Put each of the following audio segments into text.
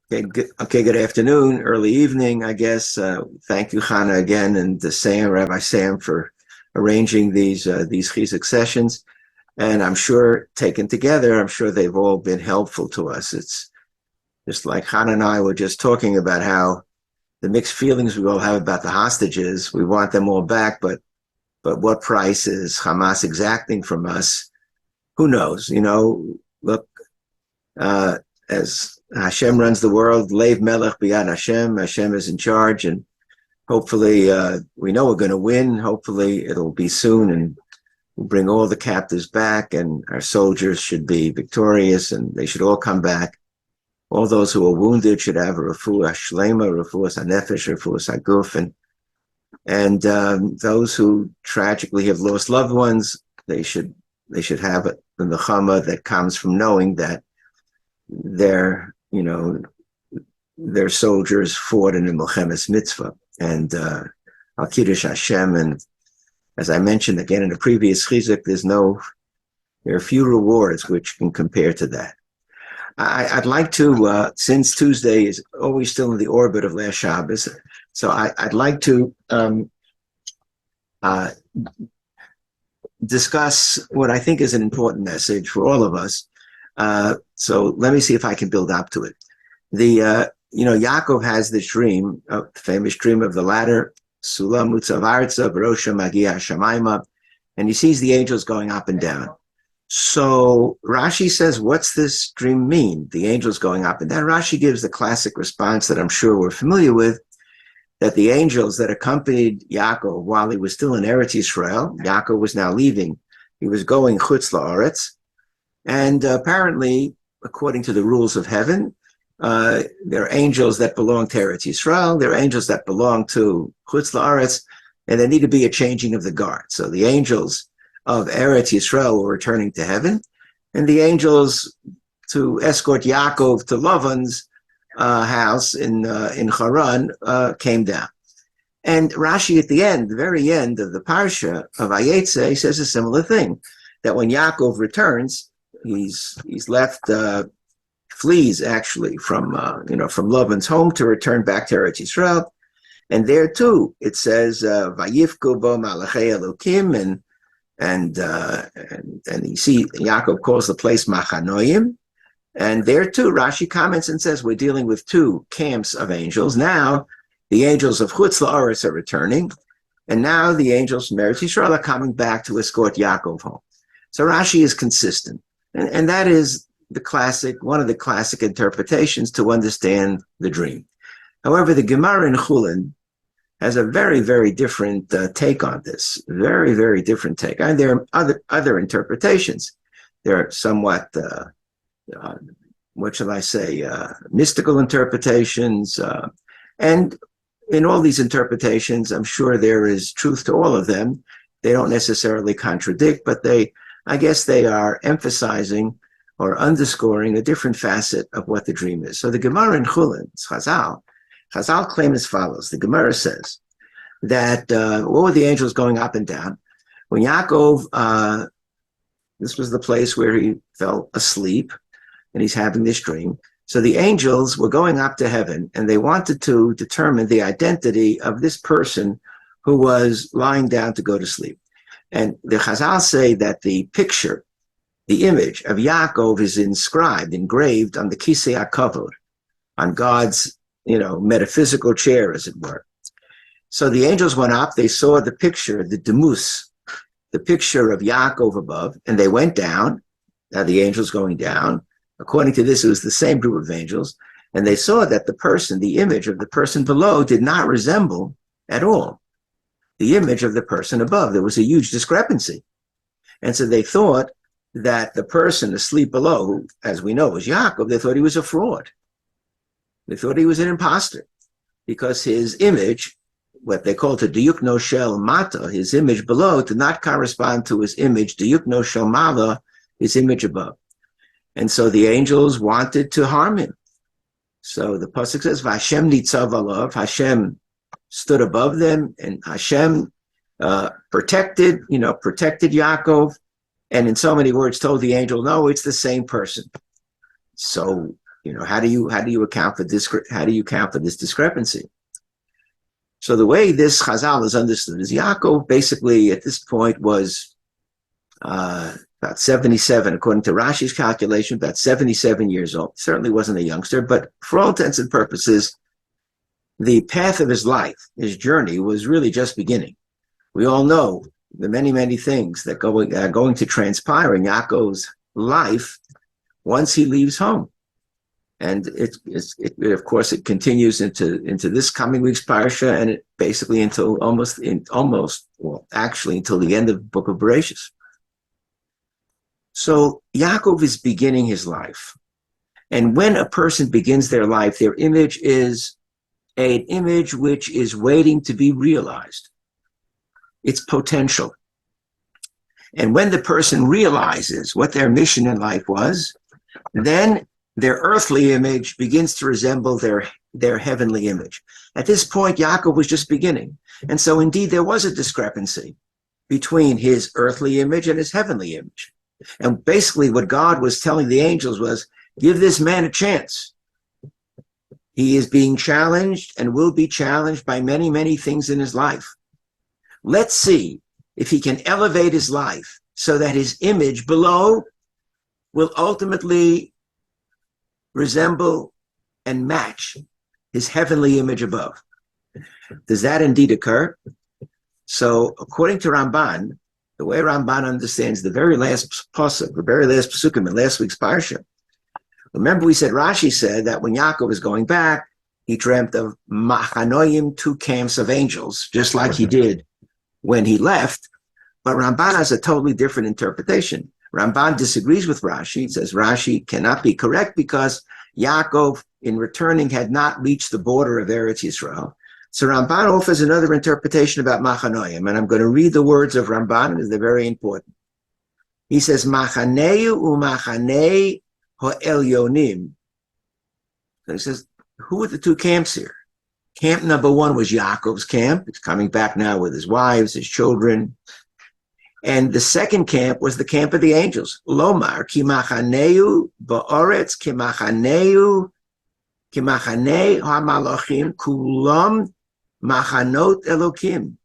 Good afternoon, early evening, I guess. Thank you, Hannah, again, and Rabbi Sam, for arranging these Chizuk sessions. And I'm sure, taken together, I'm sure they've all been helpful to us. It's just like Hannah and I were just talking about how the mixed feelings we all have about the hostages. We want them all back, but what price is Hamas exacting from us? Who knows? Look, as Hashem runs the world, Lev Melech B'Yad Hashem. Hashem is in charge, and hopefully, we know we're going to win. Hopefully, it'll be soon, and we'll bring all the captives back, and our soldiers should be victorious, and they should all come back. All those who are wounded should have a refuah shlema, refuah hanefesh, refuah haguf, and those who tragically have lost loved ones, they should have the nechama that comes from knowing that their soldiers fought in the Milchemes Mitzvah, and Al Kiddush Hashem. And as I mentioned again in the previous Chizuk, there are few rewards which can compare to that. I'd like to, since Tuesday is always still in the orbit of last Shabbos, so I'd like to discuss what I think is an important message for all of us. So let me see if I can build up to it. Yaakov has this dream, the famous dream of the ladder, Sulam Mutzav Arza, Barosha Magia Shamaima, and he sees the angels going up and down. So Rashi says, what's this dream mean? The angels going up and down. Rashi gives the classic response that I'm sure we're familiar with, that the angels that accompanied Yaakov while he was still in Eretz Yisrael, Yaakov was now leaving, he was going Chutz La'aretz, and apparently, according to the rules of heaven, there are angels that belong to Eretz Yisrael, there are angels that belong to Chutz La'aretz, and there need to be a changing of the guard. So the angels of Eretz Yisrael were returning to heaven, and the angels to escort Yaakov to Lavan's house in Haran came down. And Rashi at the end, the very end of the Parsha of Vayetze, says a similar thing, that when Yaakov returns, he's left, flees actually from Lavan's home to return back to Eretz Yisrael. And there too, it says, Vayifku bo malachei Elokim, and you see Yaakov calls the place Machanoim. And there too, Rashi comments and says, we're dealing with two camps of angels. Now, the angels of Chutz La'aretz are returning, and now the angels from Eretz Yisrael are coming back to escort Yaakov home. So Rashi is consistent. And that is one of the classic interpretations to understand the dream. However, the Gemara in Chulin has a very, very different take on this. Very, very different take. And there are other interpretations. There are somewhat, mystical interpretations. And in all these interpretations, I'm sure there is truth to all of them. They don't necessarily contradict, but I guess they are emphasizing or underscoring a different facet of what the dream is. So the Gemara in Chulin, Chazal claim as follows. The Gemara says that what were the angels going up and down? When Yaakov, this was the place where he fell asleep, and he's having this dream. So the angels were going up to heaven, and they wanted to determine the identity of this person who was lying down to go to sleep. And the Chazal say that the picture, the image of Yaakov is engraved on the Kisei HaKavod, on God's, metaphysical chair, as it were. So the angels went up, they saw the picture, the demus, the picture of Yaakov above, and they went down. Now the angels going down. According to this, it was the same group of angels, and they saw that the image of the person below did not resemble at all the image of the person above. There was a huge discrepancy. And so they thought that the person asleep below, who, as we know, was Yaakov, they thought he was a fraud. They thought he was an imposter, because his image, what they called a diyukno shel mata, his image below, did not correspond to his image, diyukno shel mala, his image above. And so the angels wanted to harm him. So the pasuk says, "Vashem nitzav alav." Hashem stood above them, and Hashem protected Yaakov, and in so many words told the angel, "No, it's the same person." So how do you account for this? How do you account for this discrepancy? So the way this Chazal is understood is Yaakov basically at this point was about 77, according to Rashi's calculation, about 77 years old. Certainly wasn't a youngster, but for all intents and purposes, the path of his life, his journey, was really just beginning. We all know the many, many things that are going to transpire in Yaakov's life once he leaves home. And it of course, it continues into this coming week's Parsha, and it basically until actually until the end of the book of Bereshit. So Yaakov is beginning his life. And when a person begins their life, their image is an image which is waiting to be realized. It's potential. And when the person realizes what their mission in life was, then their earthly image begins to resemble their heavenly image. At this point, Yaakov was just beginning. And so indeed, there was a discrepancy between his earthly image and his heavenly image. And basically what God was telling the angels was, give this man a chance. He is being challenged and will be challenged by many, many things in his life. Let's see if he can elevate his life so that his image below will ultimately resemble and match his heavenly image above. Does that indeed occur? So according to Ramban, the way Ramban understands the very last pasuk, the very last pasukim in last week's Parsha, remember we said, Rashi said that when Yaakov was going back, he dreamt of machanoim, 2 camps of angels, just like he did when he left. But Ramban has a totally different interpretation. Ramban disagrees with Rashi. He says Rashi cannot be correct because Yaakov, in returning, had not reached the border of Eretz Yisrael. So Ramban offers another interpretation about Machanoim, and I'm going to read the words of Ramban, because they're very important. He says, Machaneu u'machanei ha'elyonim. So he says, who are the 2 camps here? Camp number 1 was Yaakov's camp. He's coming back now with his wives, his children. And the second camp was the camp of the angels. Lomar, ki machaneu ba'oretz, ki machanei ha'malachim, kulam machanot elokim,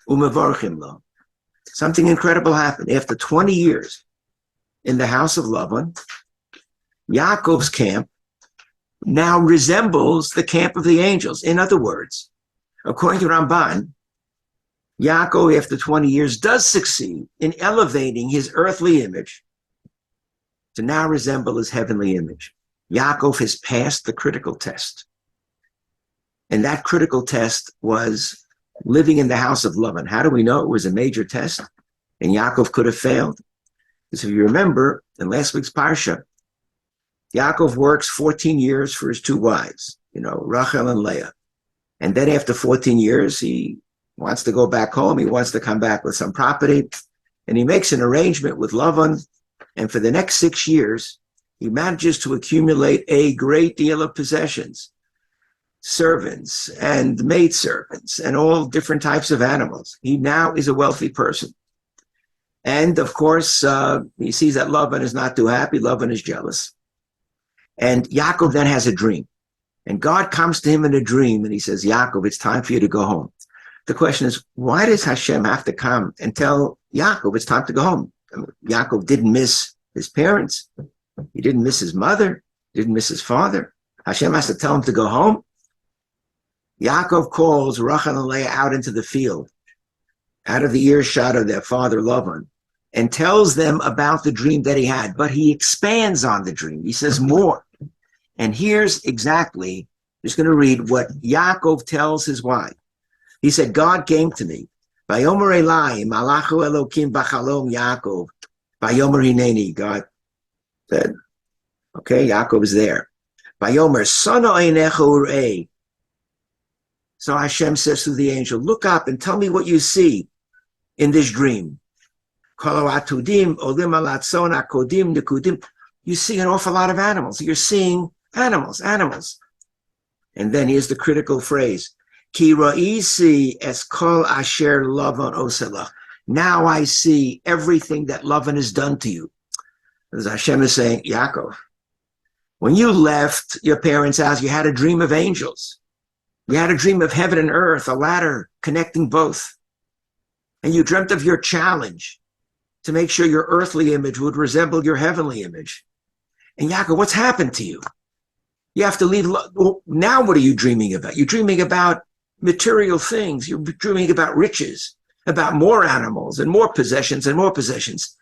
umevorchim lo. Something incredible happened. After 20 years in the house of Lavan, Yaakov's camp now resembles the camp of the angels. In other words, according to Ramban, Yaakov, after 20 years, does succeed in elevating his earthly image to now resemble his heavenly image. Yaakov has passed the critical test. And that critical test was living in the house of Lavan. How do we know it was a major test and Yaakov could have failed? Because if you remember, in last week's Parsha, Yaakov works 14 years for his 2 wives, Rachel and Leah. And then after 14 years, he wants to go back home. He wants to come back with some property. And he makes an arrangement with Lavan. And for the next 6 years, he manages to accumulate a great deal of possessions, servants and maidservants and all different types of animals. He now is a wealthy person. And of course, he sees that Lavan is not too happy. Lavan is jealous. And Yaakov then has a dream. And God comes to him in a dream and he says, Yaakov, it's time for you to go home. The question is, why does Hashem have to come and tell Yaakov it's time to go home? Yaakov didn't miss his parents. He didn't miss his mother. Didn't miss his father. Hashem has to tell him to go home. Yaakov calls Rachel and Leah out into the field, out of the earshot of their father Lavan, and tells them about the dream that he had. But he expands on the dream. He says more. And here's exactly, I'm just going to read what Yaakov tells his wife. He said, God came to me. Vayomer Elai, Malachu Elokim Bachalom Yaakov. Vayomer Hineni, God said, okay, Yaakov is there. Vayomer Sono Einecha Urei. So Hashem says to the angel, look up and tell me what you see in this dream. Kolo Atudim, Olim Alatzon, Akodim, Nekudim. You see an awful lot of animals. You're seeing animals. And then here's the critical phrase. Ki ra'isi es kol asher Lavan osela. Now I see everything that Lavan has done to you. As Hashem is saying, Yaakov, When you left your parents' house, you had a dream of angels. You had a dream of heaven and earth, a ladder connecting both. And you dreamt of your challenge to make sure your earthly image would resemble your heavenly image. And Yaakov, what's happened to you? You have to leave. Well, now what are you dreaming about? You're dreaming about material things. You're dreaming about riches, about more animals and more possessions and more possessions.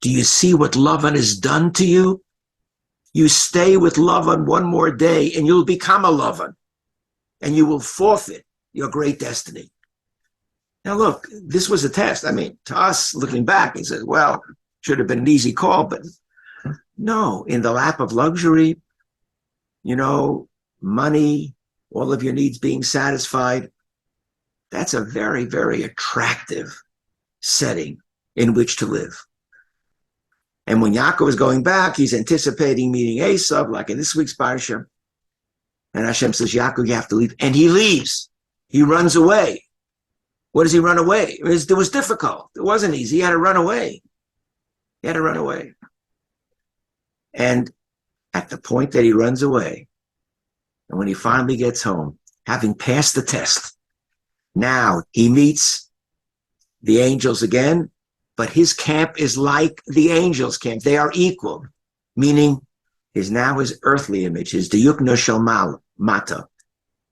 Do you see what Lavan has done to you? You stay with Lavan one more day and you'll become a Lavan and you will forfeit your great destiny. Now look, this was a test. I mean, to us looking back, he says, well, should have been an easy call, but no, in the lap of luxury, money, all of your needs being satisfied, that's a very, very attractive setting in which to live. And when Yaakov is going back, he's anticipating meeting Esav, like in this week's Parsha. And Hashem says, Yaakov, you have to leave. And he leaves. He runs away. What does he run away? It was difficult. It wasn't easy. He had to run away. And at the point that he runs away, and when he finally gets home, having passed the test, now he meets the angels again, but his camp is like the angels' camp. They are equal, meaning his earthly image, his diyukno shel mata,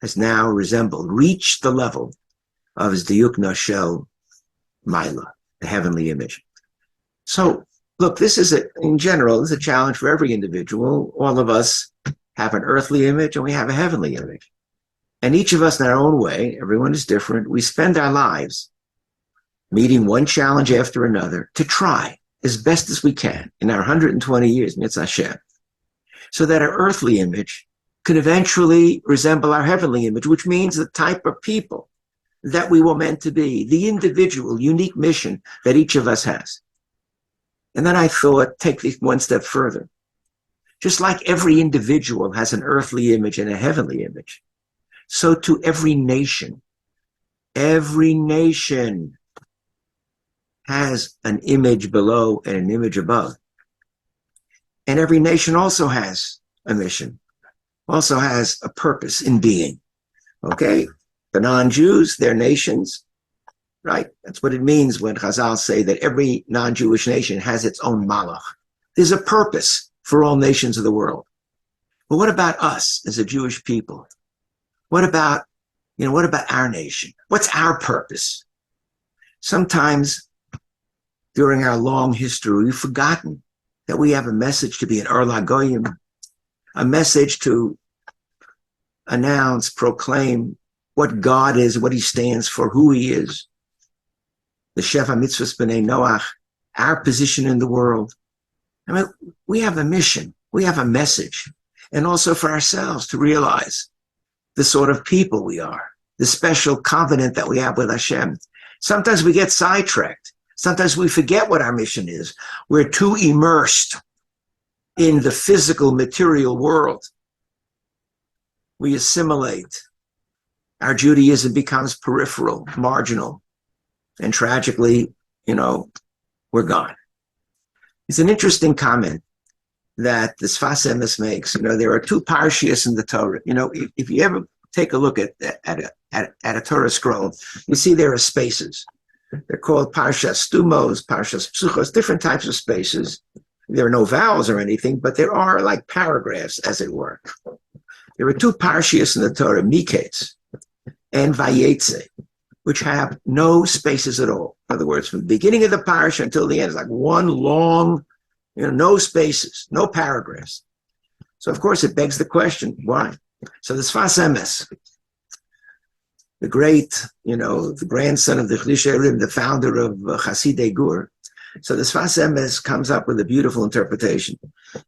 has now reached the level of his diyukno shel maila, the heavenly image. So, look, in general, this is a challenge for every individual. All of us have an earthly image and we have a heavenly image. And each of us in our own way, everyone is different. We spend our lives meeting one challenge after another to try as best as we can in our 120 years, Mitzvah Hashem, so that our earthly image could eventually resemble our heavenly image, which means the type of people that we were meant to be, the individual, unique mission that each of us has. And then I thought, take this one step further. Just like every individual has an earthly image and a heavenly image, so to every nation has an image below and an image above. And every nation also has a mission, also has a purpose in being. Okay? The non-Jews, their nations, right? That's what it means when Chazal say that every non-Jewish nation has its own malach. There's a purpose for all nations of the world. But what about us as a Jewish people? What about our nation? What's our purpose? Sometimes during our long history, we've forgotten that we have a message to be an Or LaGoyim, a message to announce, proclaim what God is, what he stands for, who he is. The Sheva Mitzvahs B'nai Noach, our position in the world. I mean, we have a mission, we have a message, and also for ourselves to realize the sort of people we are, the special covenant that we have with Hashem. Sometimes we get sidetracked. Sometimes we forget what our mission is. We're too immersed in the physical, material world. We assimilate. Our Judaism becomes peripheral, marginal, and tragically, we're gone. It's an interesting comment that the Sfas Emes makes. There are two Parshias in the Torah. If you ever take a look at a Torah scroll, you see there are spaces. They're called Parshas Stumos, Parshas Psuchos, different types of spaces. There are no vowels or anything, but there are like paragraphs, as it were. There are two Parshias in the Torah, Miketz and Vayetze, which have no spaces at all. In other words, from the beginning of the Parsha until the end, it's like one long, no spaces, no paragraphs. So, of course, it begs the question, why? So the Sfas Emes, the great, the grandson of the Chiddushei HaRim, the founder of Hasidei Gur. So the Sfas Emes comes up with a beautiful interpretation.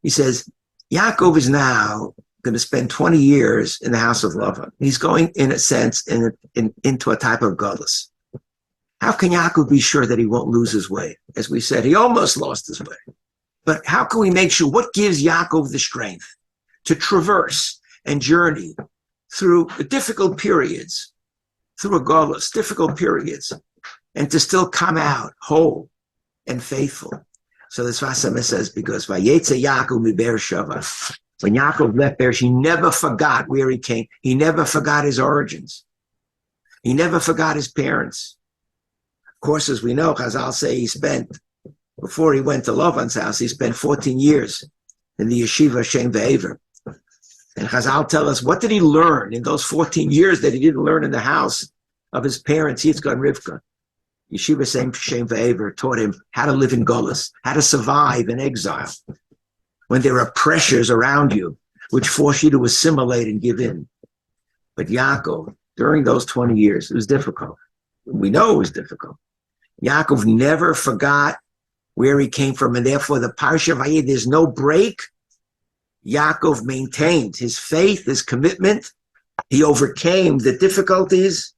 He says, Yaakov is now going to spend 20 years in the house of Lavan. He's going, in a sense, into a type of godless. How can Yaakov be sure that he won't lose his way? As we said, he almost lost his way. But how can we make sure? What gives Yaakov the strength to traverse and journey through difficult periods, through a godless, difficult periods, and to still come out whole and faithful? So the Sfas Emes says, because Vayetze Yaakov mi Be'er Sheva, When Yaakov left Beresh, he never forgot where he came. He never forgot his origins. He never forgot his parents. Of course, as we know, Chazal say before he went to Lavan's house, he spent 14 years in the yeshiva Shem Ve'ever. And Chazal tell us, what did he learn in those 14 years that he didn't learn in the house of his parents, Yitzchak and Rivka? Yeshiva Shem Ve'ever taught him how to live in Golus, how to survive in exile, when there are pressures around you which force you to assimilate and give in. But Yaakov, during those 20 years, it was difficult. We know it was difficult. Yaakov never forgot where he came from, and therefore the Parsha Vayid, there's no break. Yaakov maintained his faith, his commitment. He overcame the difficulties.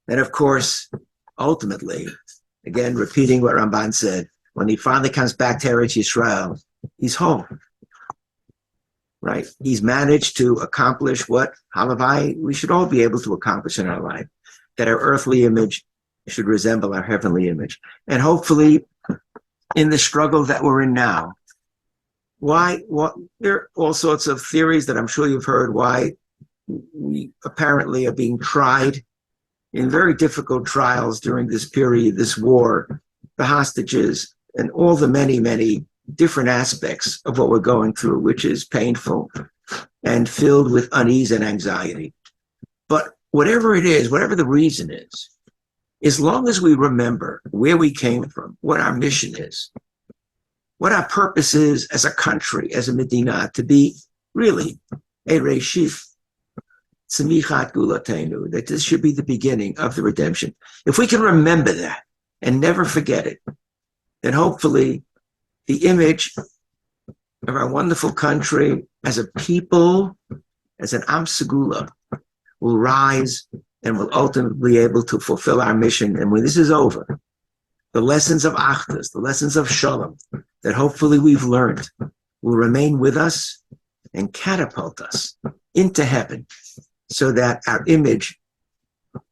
And of course, ultimately, again, repeating what Ramban said, when he finally comes back to Eretz Yisrael, he's home, right? He's managed to accomplish what, Halavai, we should all be able to accomplish in our life, that our earthly image should resemble our heavenly image. And hopefully, in the struggle that we're in now, there are all sorts of theories that I'm sure you've heard why we apparently are being tried in very difficult trials during this period, this war, the hostages, and all the many, many different aspects of what we're going through, which is painful and filled with unease and anxiety. But whatever it is, whatever the reason is, as long as we remember where we came from, what our mission is, what our purpose is as a country, as a Medina, to be really a Reshif, Tzemichat Gulatenu, that this should be the beginning of the redemption. If we can remember that and never forget it, then hopefully the image of our wonderful country as a people, as an Am Segula, will rise and will ultimately be able to fulfill our mission. And when this is over, the lessons of Achdus, the lessons of Shalom, that hopefully we've learned, will remain with us and catapult us into heaven, so that our image,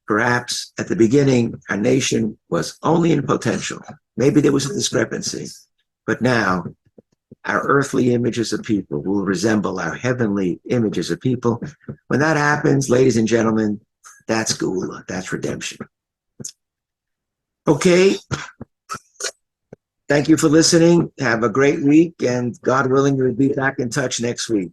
perhaps at the beginning, our nation was only in potential. Maybe there was a discrepancy, but now our earthly image as a people will resemble our heavenly image as a people. When that happens, ladies and gentlemen, that's Geula, that's redemption. Okay. Thank you for listening. Have a great week, and God willing, we'll be back in touch next week.